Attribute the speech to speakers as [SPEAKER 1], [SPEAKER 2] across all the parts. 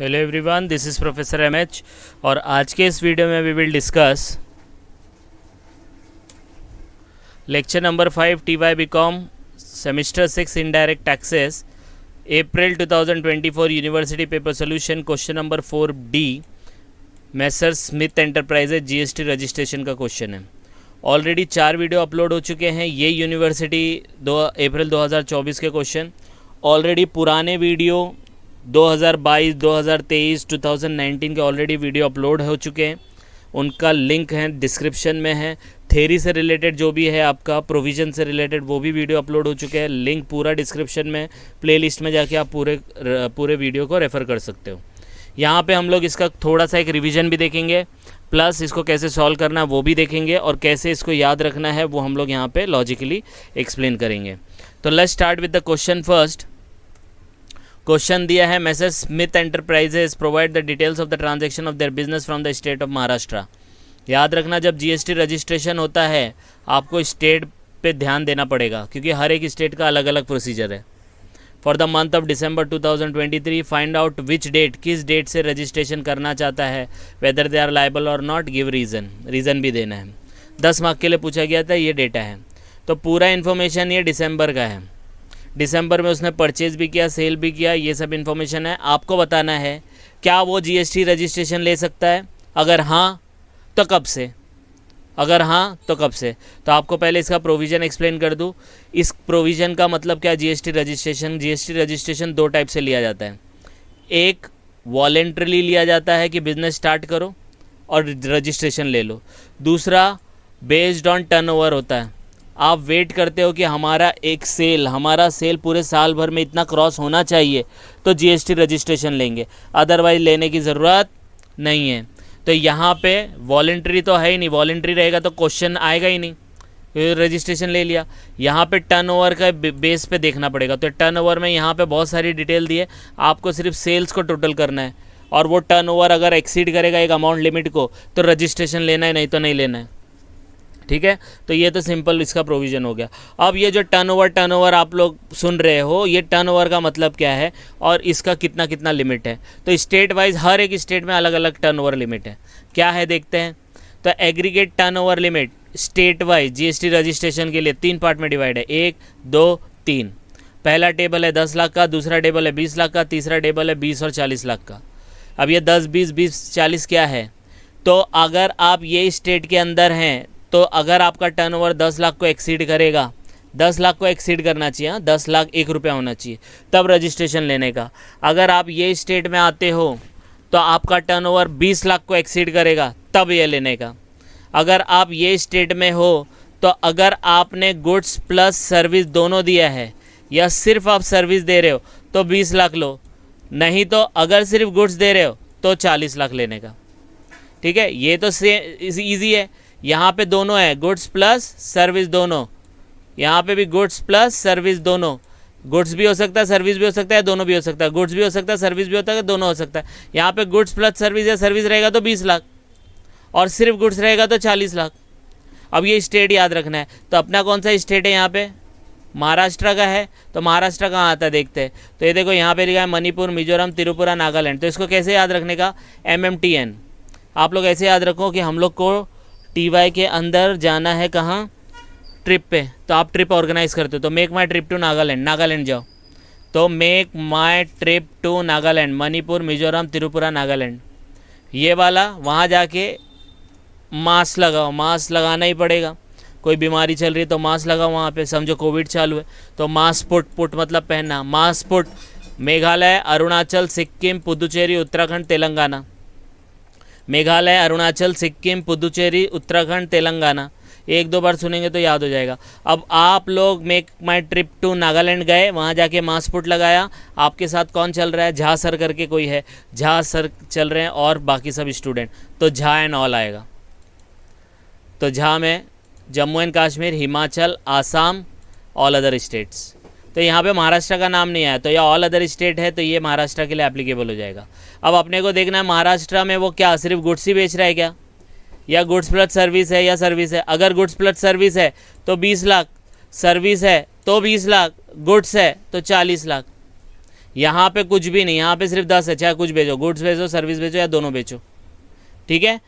[SPEAKER 1] Hello everyone, this is professor MH और आज के इस वीडियो में we will discuss lecture number 5 T Y BCom semester 6 indirect taxes April 2024 university paper solution question number 4D Messrs Smith enterprises GST registration का question है। Already 4 video upload हो चुके हैं। ये यूनिवर्सिटी अप्रैल 2024 के क्वेश्चन ऑलरेडी पुराने video 2022, 2023, 2019 के already video upload हो चुके हैं। उनका लिंक है डिस्क्रिप्शन में है। थेरी से रिलेटेड जो भी है आपका प्रोविज़न से रिलेटेड वो भी वीडियो अपलोड हो चुके हैं। लिंक पूरा डिस्क्रिप्शन में प्लेलिस्ट में जाके आप पूरे वीडियो को रेफ़र कर सकते हो। यहाँ पे हम लोग इसका थोड़ा सा एक रिवीजन भी देखेंगे, प्लस इसको कैसे सॉल्व करना है वो भी देखेंगे और कैसे इसको याद रखना है वो हम लोग यहाँ पे लॉजिकली एक्सप्लेन करेंगे। तो let's start with the question first. Question दिया है Messrs Smith Enterprises provide the details of the transaction of their business from the state of Maharashtra. याद रखना, जब जीएसटी रजिस्ट्रेशन होता है आपको स्टेट पे ध्यान देना पड़ेगा क्योंकि हर एक स्टेट का अलग अलग प्रोसीजर है। For the month of December 2023 find out which date, किस डेट से रजिस्ट्रेशन करना चाहता है, वेदर दे आर लायबल और नॉट, गिव रीज़न भी देना है। 10 मार्क के लिए पूछा गया था, ये डेटा है। तो पूरा इन्फॉर्मेशन ये दिसंबर का है। दिसंबर में उसने परचेज़ भी किया, सेल भी किया, ये सब इन्फॉर्मेशन है। आपको बताना है क्या वो जीएसटी रजिस्ट्रेशन ले सकता है, अगर हाँ तो कब से, अगर हाँ तो कब से। तो आपको पहले इसका प्रोविज़न एक्सप्लेन कर दूँ। इस प्रोविज़न का मतलब क्या, जीएसटी रजिस्ट्रेशन 2 टाइप से लिया जाता है। एक वॉलेंट्रली लिया जाता है कि बिज़नेस स्टार्ट करो और रजिस्ट्रेशन ले लो। दूसरा बेस्ड ऑन टर्नओवर होता है। आप वेट करते हो कि हमारा सेल पूरे साल भर में इतना क्रॉस होना चाहिए तो जीएसटी रजिस्ट्रेशन लेंगे, अदरवाइज लेने की ज़रूरत नहीं है। तो यहाँ पे वॉलेंट्री तो है ही नहीं, वॉलेंट्री रहेगा तो क्वेश्चन आएगा ही नहीं, रजिस्ट्रेशन ले लिया। यहाँ पे टर्नओवर का बेस पे देखना पड़ेगा। तो टर्नओवर में यहाँ पे बहुत सारी डिटेल दी है, आपको सिर्फ सेल्स को टोटल करना है और वो टर्नओवर अगर एक्सीड करेगा एक अमाउंट लिमिट को तो रजिस्ट्रेशन लेना है, नहीं तो नहीं लेना है। ठीक है, तो ये तो सिंपल इसका प्रोविज़न हो गया। अब ये जो टर्नओवर आप लोग सुन रहे हो, ये टर्नओवर का मतलब क्या है और इसका कितना कितना लिमिट है। तो स्टेट वाइज हर एक स्टेट में अलग अलग टर्नओवर लिमिट है। क्या है देखते हैं। तो aggregate turnover limit state wise GST registration के लिए 3 पार्ट में डिवाइड है, 1, 2, 3। पहला टेबल है 10 लाख का, दूसरा टेबल है 20 लाख का, तीसरा टेबल है 20 और 40 लाख का। अब ये 10, 20, 20, 40 क्या है। तो अगर आप ये स्टेट के अंदर हैं तो अगर आपका टर्नओवर 10 लाख को एक्सीड करेगा, 10 लाख को एक्सीड करना चाहिए, 10 लाख 1 रुपया होना चाहिए तब रजिस्ट्रेशन लेने का। अगर आप ये स्टेट में आते हो तो आपका टर्नओवर 20 लाख को एक्सीड करेगा तब ये लेने का। अगर आप ये स्टेट में हो तो अगर आपने गुड्स प्लस सर्विस दोनों दिया है या सिर्फ आप सर्विस दे रहे हो तो 20 लाख लो, नहीं तो अगर सिर्फ गुड्स दे रहे हो तो 40 लाख लेने का। ठीक है, ये तो ईजी है। यहाँ पे दोनों है, गुड्स प्लस सर्विस दोनों। यहाँ पे भी गुड्स प्लस सर्विस दोनों, गुड्स भी हो सकता है सर्विस भी हो सकता है, दोनों भी हो सकता है, गुड्स भी हो सकता है सर्विस भी होता है, दोनों हो सकता है। यहाँ पे गुड्स प्लस सर्विस या सर्विस रहेगा तो 20 लाख और सिर्फ गुड्स रहेगा तो 40 लाख। अब ये स्टेट याद रखना है। तो अपना कौन सा स्टेट है यहाँ पे, महाराष्ट्र का है। तो महाराष्ट्र कहाँ आता है देखते हैं। तो ये देखो यहाँ पे लिखा है मणिपुर, मिजोरम, त्रिपुरा, नागालैंड। तो इसको कैसे याद रखने का, MMTN। आप लोग ऐसे याद रखो कि हम लोग को TY के अंदर जाना है कहाँ, ट्रिप पे। तो आप ट्रिप ऑर्गेनाइज करते हो तो make my trip to Nagaland, Nagaland जाओ। तो make my trip to Nagaland, Manipur, Mizoram, Tripura, Nagaland. ये वाला वहाँ जाके मास्क लगाओ, मास्क लगाना ही पड़ेगा। कोई बीमारी चल रही है तो मास्क लगाओ। वहाँ पे समझो कोविड चालू है तो मास्क पुट मतलब पहनना, मास्क पुट। मेघालय, अरुणाचल, सिक्किम, पुदुचेरी, उत्तराखंड, तेलंगाना। मेघालय, अरुणाचल, सिक्किम, पुदुचेरी, उत्तराखंड, तेलंगाना। 1-2 बार सुनेंगे तो याद हो जाएगा। अब आप लोग मेक माई ट्रिप टू नागालैंड गए, वहाँ जाके मास्क पुट लगाया। आपके साथ कौन चल रहा है, झा सर करके कोई है, झा सर चल रहे हैं और बाकी सब स्टूडेंट। तो झा एंड ऑल आएगा। तो झा में Jammu and Kashmir, Himachal, Assam, all other states. तो यहाँ पे महाराष्ट्र का नाम नहीं आया तो ये ऑल अदर स्टेट है तो ये महाराष्ट्र के लिए एप्लीकेबल हो जाएगा। अब अपने को देखना है महाराष्ट्र में वो क्या सिर्फ गुड्स ही बेच रहा है क्या, या गुड्स प्लस सर्विस है या सर्विस है। अगर गुड्स प्लस सर्विस है तो 20 लाख, सर्विस है तो 20 लाख, गुड्स है तो 40 लाख। यहाँ पे कुछ भी नहीं, यहाँ पे सिर्फ 10 है, चाहे कुछ बेचो, गुड्स बेचो, सर्विस बेचो या दोनों बेचो, ठीक है।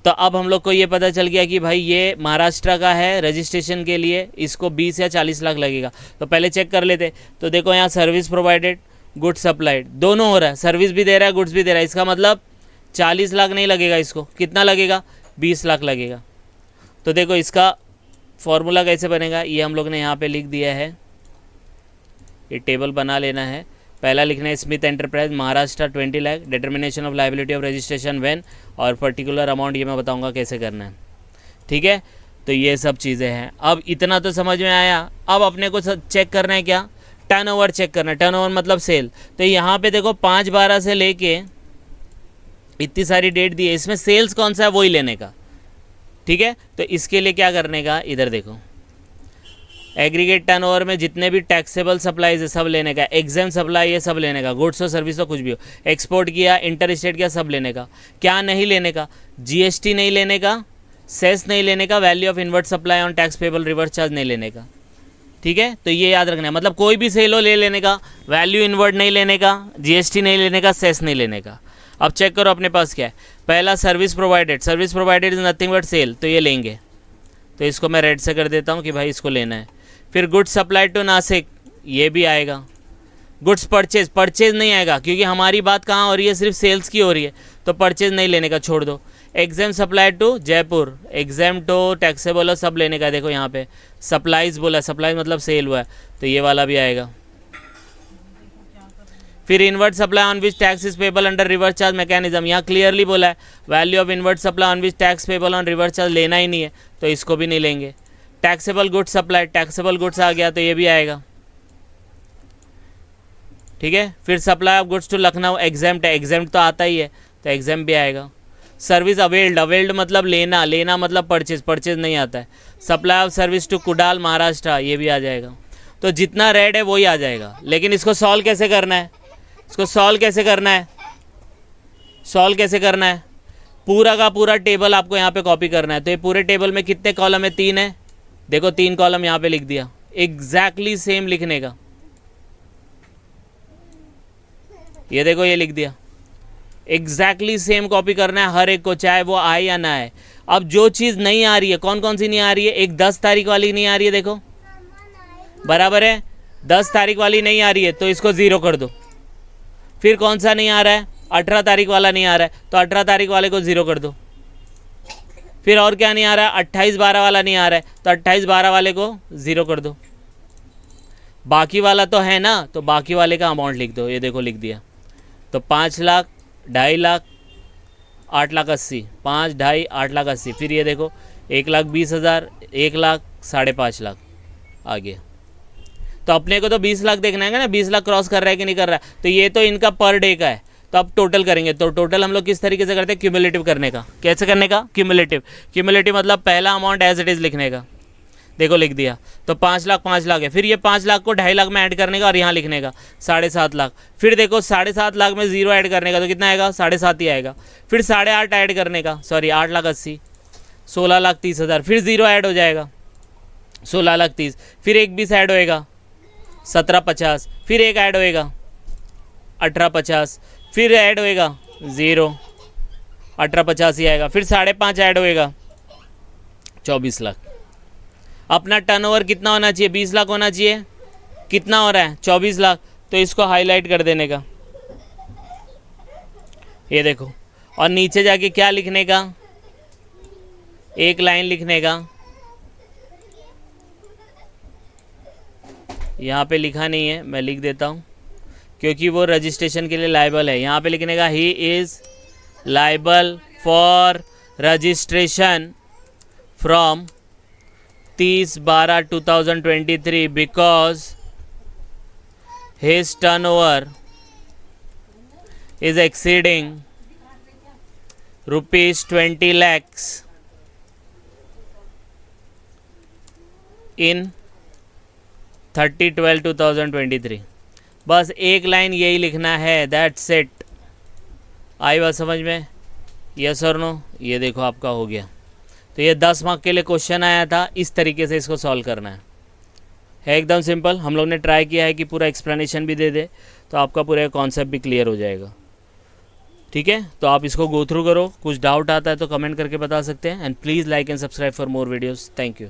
[SPEAKER 1] तो अब हम लोग को ये पता चल गया कि भाई ये महाराष्ट्र का है, रजिस्ट्रेशन के लिए इसको 20 या 40 लाख लगेगा। तो पहले चेक कर लेते। तो देखो यहाँ सर्विस प्रोवाइडेड, गुड्स सप्लाइड, दोनों हो रहा है, सर्विस भी दे रहा है, गुड्स भी दे रहा है, इसका मतलब 40 लाख नहीं लगेगा, इसको कितना लगेगा, 20 लाख लगेगा। तो देखो इसका फॉर्मूला कैसे बनेगा, ये हम लोग ने यहाँ पे लिख दिया है, ये टेबल बना लेना है। पहला लिखना है Smith enterprise Maharashtra 20 lakh, determination of liability of registration when, और पर्टिकुलर अमाउंट ये मैं बताऊंगा कैसे करना है, ठीक है। तो ये सब चीज़ें हैं। अब इतना तो समझ में आया। अब अपने को चेक करना है क्या, टर्नओवर चेक करना है। टर्नओवर मतलब सेल। तो यहाँ पे देखो 5/12 से लेके इतनी सारी डेट दी है, इसमें सेल्स कौन सा है वही लेने का, ठीक है। तो इसके लिए क्या करने का, इधर देखो एग्रीगेट टर्नओवर में जितने भी टैक्सेबल सप्लाईज है सब लेने का, एग्जाम सप्लाई है सब लेने का, गुड्स और सर्विस तो कुछ भी हो, एक्सपोर्ट किया, इंटर स्टेट किया, सब लेने का। क्या नहीं लेने का, जीएसटी नहीं लेने का, सेस नहीं लेने का, value of inward supply on tax payable reverse charge नहीं लेने का, ठीक है। तो ये याद रखना है, मतलब कोई भी सेल हो ले लेने का, वैल्यू इनवर्ट नहीं लेने का, जीएसटी नहीं लेने का, सेस नहीं लेने का। अब चेक करो अपने पास क्या है। पहला service provided, service provided is nothing but sale, तो ये लेंगे। तो इसको मैं रेड से कर देता हूँ कि भाई इसको लेना है। फिर गुड्स सप्लाई टू नासिक, ये भी आएगा। गुड्स परचेज, परचेज नहीं आएगा क्योंकि हमारी बात कहाँ हो रही है, सिर्फ सेल्स की हो रही है, तो परचेज नहीं लेने का, छोड़ दो। Exam supply to Jaipur, exam to taxable और सब लेने का। देखो यहाँ पे सप्लाईज बोला, सप्लाईज मतलब सेल हुआ है, तो ये वाला भी आएगा। फिर inward supply on which tax is payable under reverse charge mechanism, यहाँ क्लियरली बोला है value of inward supply on which tax payable on reverse charge लेना ही नहीं है, तो इसको भी नहीं लेंगे। Taxable goods supply, taxable goods आ गया तो ये भी आएगा, ठीक है। फिर supply of goods to Lucknow, exempt है, एग्जाम्प्ट तो आता ही है, तो एग्जाम्प्ट भी आएगा। सर्विस अवेल्ड, अवेल्ड मतलब लेना, लेना मतलब परचेज, परचेज नहीं आता है। Supply of service to Kudal Maharashtra, ये भी आ जाएगा। तो जितना रेड है वही आ जाएगा। लेकिन इसको सॉल्व कैसे करना है, इसको सॉल्व कैसे करना है, सॉल्व कैसे करना है, पूरा का पूरा टेबल आपको यहाँ पे कॉपी करना है। तो ये पूरे टेबल में कितने कॉलम है, 3 है। देखो 3 कॉलम यहाँ पे लिख दिया, एग्जैक्टली सेम लिखने का। ये देखो ये लिख दिया, एग्जैक्टली सेम कॉपी करना है हर एक को, चाहे वो आए या ना आए। अब जो चीज़ नहीं आ रही है, कौन कौन सी नहीं आ रही है, एक 10 तारीख वाली नहीं आ रही है, देखो बराबर है, 10 तारीख वाली नहीं आ रही है तो इसको 0 कर दो। फिर कौन सा नहीं आ रहा है, 18 तारीख वाला नहीं आ रहा है, तो 18 तारीख वाले को 0 कर दो। फिर और क्या नहीं आ रहा है, 28/12 वाला नहीं आ रहा है, तो 28/12 वाले को 0 कर दो। बाकी वाला तो है ना, तो बाकी वाले का अमाउंट लिख दो। ये देखो लिख दिया। तो 5 लाख, 2.5 लाख, 8,80,000, 5, 2.5, 8,80,000। फिर ये देखो 1,20,000, 1 लाख, 5.5 लाख आ गया। तो अपने को तो 20 लाख देखना है ना, 20 लाख क्रॉस कर रहा है कि नहीं कर रहा है। तो ये तो इनका पर डे का है, तो अब टोटल करेंगे। तो टोटल हम लोग किस तरीके से करते हैं, क्यूमुलेटिव करने का। कैसे करने का, क्यूमुलेटिव। क्यूमुलेटिव मतलब पहला अमाउंट एज इट इज़ लिखने का। देखो लिख दिया। तो 5 लाख 5 लाख है, फिर ये 5 लाख को 2.5 लाख में ऐड करने का और यहाँ लिखने का 7.5 लाख। फिर देखो 7.5 लाख में 0 ऐड करने का, तो कितना आएगा, 7.5 ही आएगा। फिर 8.5 ऐड करने का, सॉरी 8,80,000, 16,30,000। फिर 0 ऐड हो जाएगा, 16,30,000। फिर एक 20 ऐड होएगा, 17,50। फिर एक ऐड होएगा, 18,50। फिर ऐड होएगा 0, 18,50 ही आएगा। फिर 5.5 ऐड होएगा, 24 लाख। अपना टर्नओवर कितना होना चाहिए, 20 लाख होना चाहिए। कितना हो रहा है, 24 लाख। तो इसको हाईलाइट कर देने का, ये देखो। और नीचे जाके क्या लिखने का, एक लाइन लिखने का। यहाँ पे लिखा नहीं है, मैं लिख देता हूँ क्योंकि वो रजिस्ट्रेशन के लिए लायबल है। यहाँ पे लिखने का he is liable for registration from 30/12/2023 because his turnover is exceeding rupees 20 lakhs in 30/12/2023। बस एक लाइन यही लिखना है, दैट्स इट। आई बात समझ में, यस और नो। ये देखो आपका हो गया। तो ये 10 मार्क के लिए क्वेश्चन आया था, इस तरीके से इसको सॉल्व करना है एकदम सिंपल। हम लोग ने ट्राई किया है कि पूरा एक्सप्लेनेशन भी दे दे, तो आपका पूरा कॉन्सेप्ट भी क्लियर हो जाएगा। ठीक है, तो आप इसको गो थ्रू करो। कुछ डाउट आता है तो कमेंट करके बता सकते हैं। And please like and subscribe for more videos. Thank you.